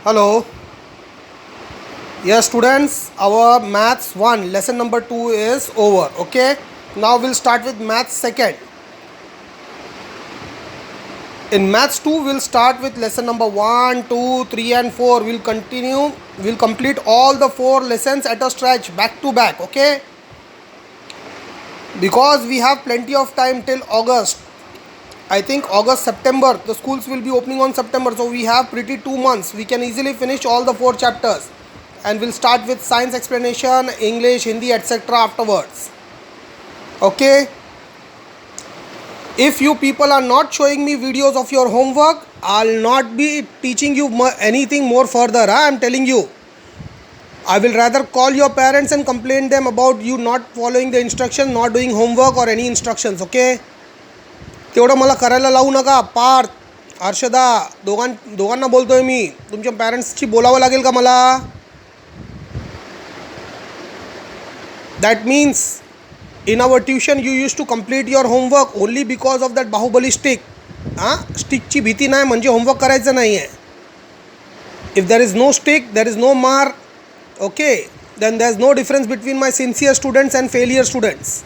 Hello. Yes, students, our maths 1 lesson number 2 is over. Okay, now we'll start with maths second. In maths 2 we'll start with lesson number 1, 2, 3 and 4. We'll complete all the 4 lessons at a stretch, back to back. Okay, because we have plenty of time till August. I think August, September, the schools will be opening on September, so we have pretty 2 months. We can easily finish all the 4 chapters, and we'll start with science explanation, English, Hindi, etc. afterwards. Okay, if you people are not showing me videos of your homework, I'll not be teaching you anything more further. I'm telling you, I will rather call your parents and complain them about you not following the instructions, not doing homework or any instructions. Okay, तेवढं मला करायला लावू नका. पार्थ, हर्षदा, दोघांना बोलतोय मी. तुमच्या पॅरेंट्सची बोलावं लागेल का मला? That means in our tuition you used to complete your homework only because of that Bahubali stick. स्टिकची भीती नाही म्हणजे होमवर्क करायचं नाही आहे. If there is no stick, there is no mark. Okay, then there is no difference between my sincere students and failure students.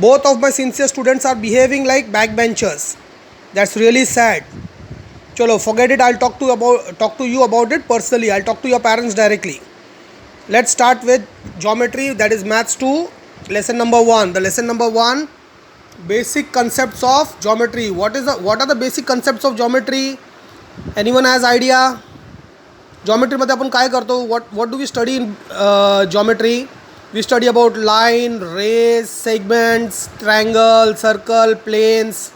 Both of my sincere students are behaving like backbenchers. That's really sad. Chalo, forget it. I'll talk to you about it personally. I'll talk to your parents directly. Let's start with geometry. That is maths 2, lesson number 1. The lesson number 1, basic concepts of geometry. What are the basic concepts of geometry? Anyone has idea? Geometry मध्ये आपण काय करतो? What do we study in geometry? We study about line, rays, segments, triangle, circle, planes.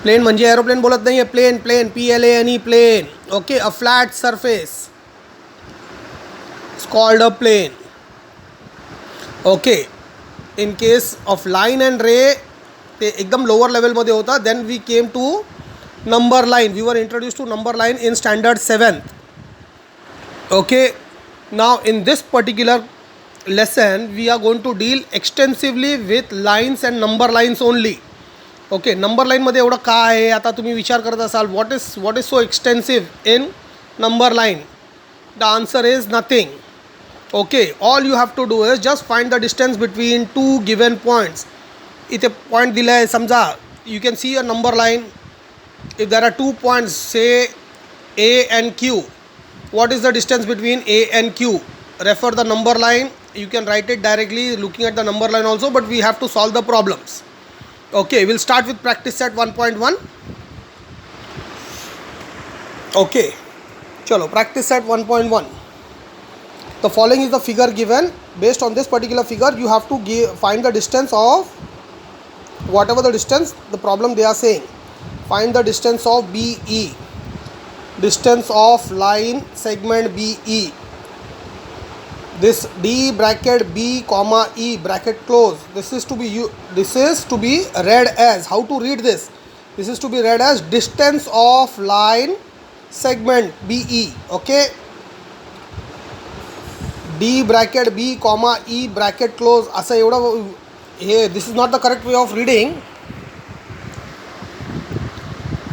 Plane म्हणजे aeroplane बोलत नाही आहे. Plane, plane, plane. Okay, a flat surface. It's called a plane. Okay, in case of line and ray, ते एकदम lower level मध्ये होता. Then we came to number line. We were introduced to number line in standard 7th. Okay, now in this particular lesson we are going to deal extensively with lines and number lines only. Okay, number line मध्ये एवढं काय आहे? आता तुम्ही विचार करत असाल, what is so extensive in number line? The answer is nothing. Okay, all you have to do is just find the distance between two given points. इथे point दिला आहे, समजा you can see a number line. If there are 2 points, say A and Q, what is the distance between A and Q? Refer the number line. You can write it directly looking at the number line also, but we have to solve the problems. Okay, we'll start with practice set 1.1. Okay, chalo, practice set 1.1. The following is the figure given. Based on this particular figure, you have to find the distance of whatever the distance the problem they are saying. Find the distance of BE, distance of line segment BE. This D bracket B comma E bracket close. This is to be read as, how to read this? This is to be read as distance of line segment BE. Okay, D bracket B comma E bracket close. Asa एवढा हे, this is not the correct way of reading.